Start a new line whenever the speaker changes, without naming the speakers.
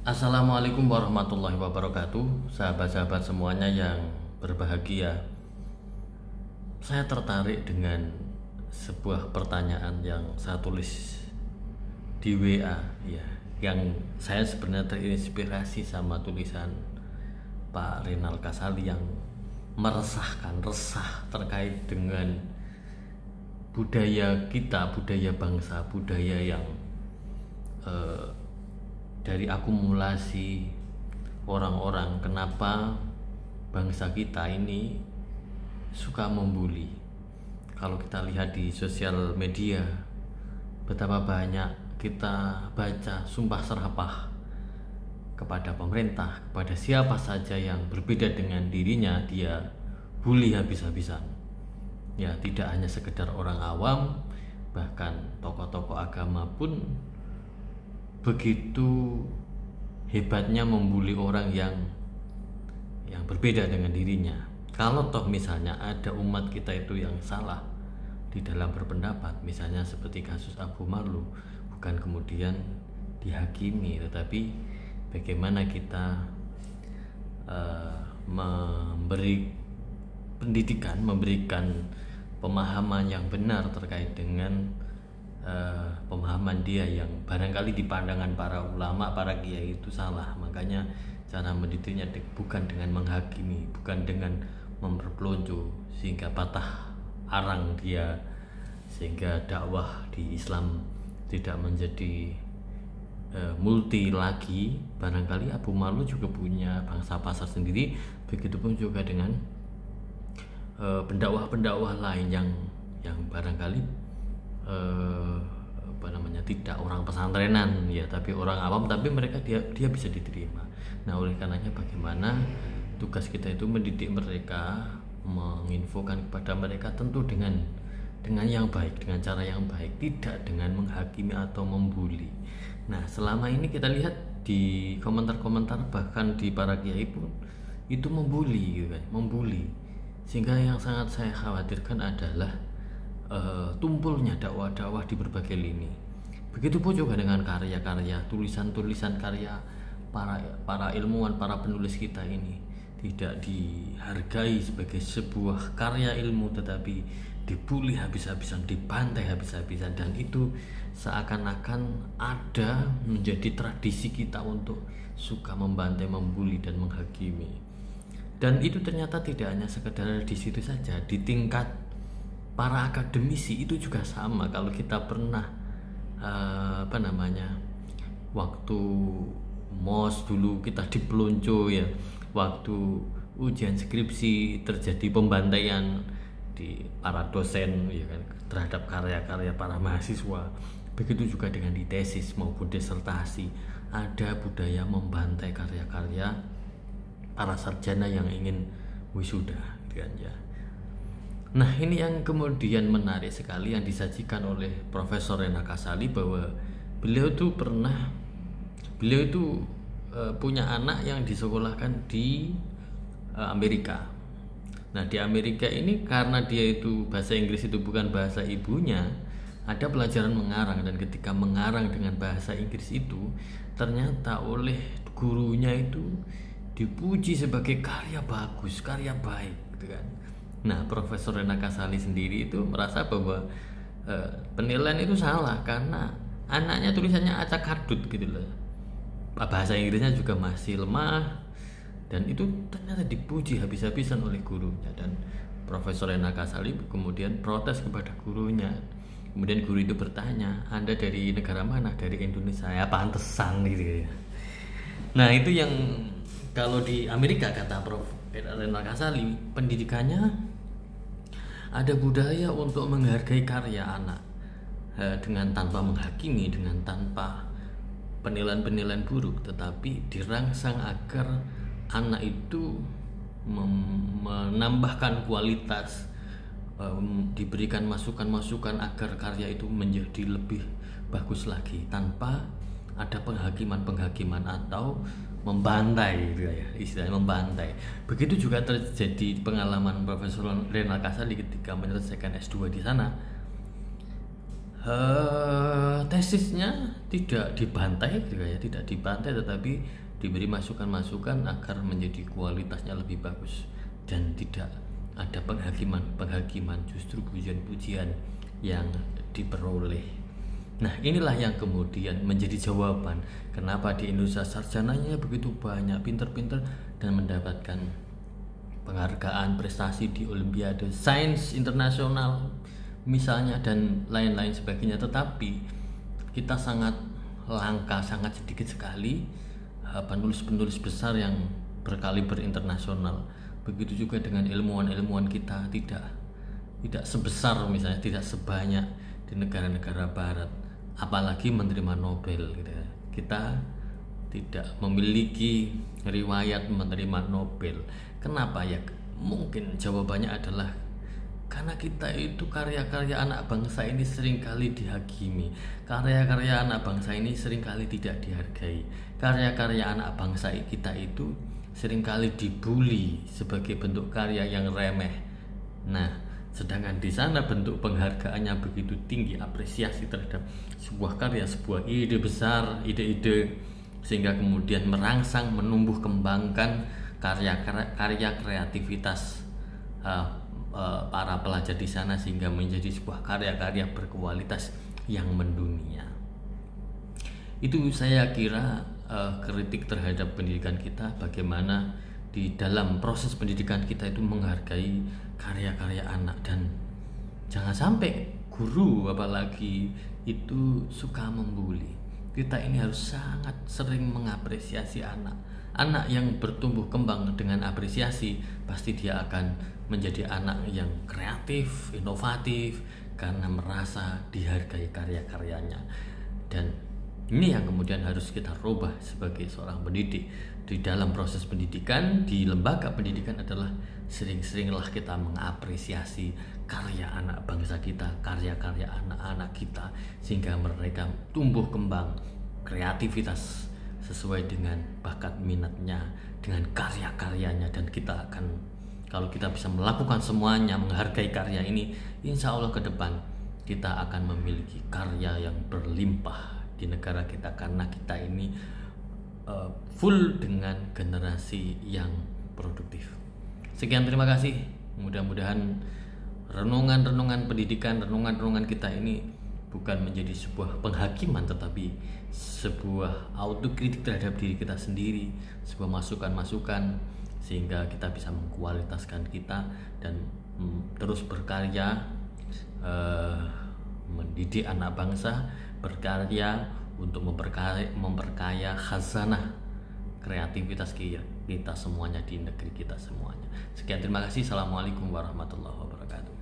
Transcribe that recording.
Assalamualaikum warahmatullahi wabarakatuh, sahabat-sahabat semuanya yang berbahagia. Saya tertarik dengan sebuah pertanyaan yang saya tulis di WA, ya, yang saya sebenarnya terinspirasi sama tulisan Pak Renal Kasali yang resah terkait dengan budaya kita, budaya bangsa, budaya yang dari akumulasi orang-orang. Kenapa bangsa kita ini suka membuli? Kalau kita lihat di sosial media, betapa banyak kita baca sumpah serapah kepada pemerintah, kepada siapa saja yang berbeda dengan dirinya, dia bully habis-habisan. Ya, tidak hanya sekedar orang awam, bahkan tokoh-tokoh agama pun begitu hebatnya membuli orang yang berbeda dengan dirinya. Kalau toh misalnya ada umat kita itu yang salah di dalam berpendapat, misalnya seperti kasus Abu Marlu, bukan kemudian dihakimi, tetapi bagaimana kita memberi pendidikan, memberikan pemahaman yang benar terkait dengan pemahaman dia yang barangkali di pandangan para ulama, para kiai itu salah. Makanya cara mendidiknya bukan dengan menghakimi, bukan dengan memperpelonco sehingga patah arang dia, sehingga dakwah di Islam tidak menjadi multi lagi. Barangkali Abu Marlu juga punya bangsa pasar sendiri, begitupun juga dengan pendakwah-pendakwah lain yang barangkali tidak orang pesantrenan, ya, tapi orang awam, tapi mereka dia bisa diterima. Nah, oleh karenanya bagaimana tugas kita itu mendidik mereka, menginfokan kepada mereka tentu dengan yang baik, dengan cara yang baik, tidak dengan menghakimi atau membuli. Nah, selama ini kita lihat di komentar-komentar, bahkan di para kiai pun itu membuli, membuli, sehingga yang sangat saya khawatirkan adalah tumpulnya dakwah-dakwah di berbagai lini. Begitupun juga dengan karya-karya, tulisan-tulisan karya para ilmuwan, para penulis kita ini tidak dihargai sebagai sebuah karya ilmu, tetapi dibully habis-habisan, dibantai habis-habisan, dan itu seakan-akan ada menjadi tradisi kita untuk suka membantai, membuli, dan menghakimi. Dan itu ternyata tidak hanya sekedar di situ saja, di tingkat para akademisi itu juga sama. Kalau kita pernah waktu MOS dulu kita dipelonco, ya, waktu ujian skripsi terjadi pembantaian di para dosen, ya kan, terhadap karya-karya para mahasiswa. Begitu juga dengan di tesis maupun disertasi, ada budaya membantai karya-karya para sarjana yang ingin wisuda, kan, ya. Nah, ini yang kemudian menarik sekali yang disajikan oleh Profesor Renal Kasali, bahwa beliau itu punya anak yang disekolahkan di Amerika. Nah, di Amerika ini karena dia itu bahasa Inggris itu bukan bahasa ibunya, ada pelajaran mengarang, dan ketika mengarang dengan bahasa Inggris itu ternyata oleh gurunya itu dipuji sebagai karya bagus, karya baik, gitu kan. Nah, Profesor Renal Kasali sendiri itu merasa bahwa penilaian itu salah karena anaknya tulisannya acak adut gitu loh. Bahasa Inggrisnya juga masih lemah, dan itu ternyata dipuji habis-habisan oleh gurunya. Dan Profesor Renal Kasali kemudian protes kepada gurunya. Kemudian guru itu bertanya, "Anda dari negara mana?" "Dari Indonesia." "Ya, pantesan," gitu ya. Nah, itu yang kalau di Amerika, kata Prof. Renal Kasali, pendidikannya ada budaya untuk menghargai karya anak, dengan tanpa menghakimi, dengan tanpa penilaian-penilaian buruk, tetapi dirangsang agar anak itu menambahkan kualitas, diberikan masukan-masukan agar karya itu menjadi lebih bagus lagi, tanpa ada penghakiman atau membantai, gitu ya, istilahnya membantai. Begitu juga terjadi pengalaman Profesor Renal Kasali ketika menyelesaikan S2 di sana. Tesisnya tidak dibantai gitu ya, tidak dibantai, tetapi diberi masukan-masukan agar menjadi kualitasnya lebih bagus dan tidak ada penghakiman, justru pujian-pujian yang diperoleh. Nah, inilah yang kemudian menjadi jawaban kenapa di Indonesia sarjananya begitu banyak, pinter-pinter, dan mendapatkan penghargaan prestasi di Olimpiade Sains Internasional misalnya dan lain-lain sebagainya. Tetapi kita sangat langka, sangat sedikit sekali penulis-penulis besar yang berkaliber internasional. Begitu juga dengan ilmuwan-ilmuwan kita, tidak sebesar, misalnya tidak sebanyak di negara-negara barat, apalagi menerima Nobel gitu ya. Kita tidak memiliki riwayat menerima Nobel. Kenapa ya? Mungkin jawabannya adalah karena kita itu karya-karya anak bangsa ini seringkali dihakimi, karya-karya anak bangsa ini seringkali tidak dihargai, karya-karya anak bangsa kita itu seringkali dibully sebagai bentuk karya yang remeh. Nah, sedangkan di sana bentuk penghargaannya begitu tinggi, apresiasi terhadap sebuah karya, sebuah ide besar, ide-ide, sehingga kemudian merangsang, menumbuh kembangkan karya kreativitas para pelajar di sana, sehingga menjadi sebuah karya-karya berkualitas yang mendunia. Itu saya kira kritik terhadap pendidikan kita, bagaimana di dalam proses pendidikan kita itu menghargai karya-karya anak, dan jangan sampai guru apalagi itu suka membuli. Kita ini harus sangat sering mengapresiasi anak. Anak yang bertumbuh kembang dengan apresiasi, pasti dia akan menjadi anak yang kreatif, inovatif, karena merasa dihargai karya-karyanya. Dan ini yang kemudian harus kita rubah sebagai seorang pendidik. Di dalam proses pendidikan, di lembaga pendidikan adalah sering-seringlah kita mengapresiasi karya anak bangsa kita, karya-karya anak-anak kita, sehingga mereka tumbuh kembang kreativitas sesuai dengan bakat minatnya, dengan karya-karyanya. Dan kita akan, kalau kita bisa melakukan semuanya, menghargai karya ini, insya Allah ke depan kita akan memiliki karya yang berlimpah di negara kita, karena kita ini full dengan generasi yang produktif. Sekian, terima kasih. Mudah-mudahan renungan-renungan pendidikan, renungan-renungan kita ini bukan menjadi sebuah penghakiman, tetapi sebuah autokritik terhadap diri kita sendiri, sebuah masukan-masukan, sehingga kita bisa mengkualitaskan kita dan terus berkarya, mendidik anak bangsa, berkarya untuk memperkaya khazanah kreativitas kita semuanya di negeri kita semuanya. Sekian, terima kasih. Assalamualaikum warahmatullahi wabarakatuh.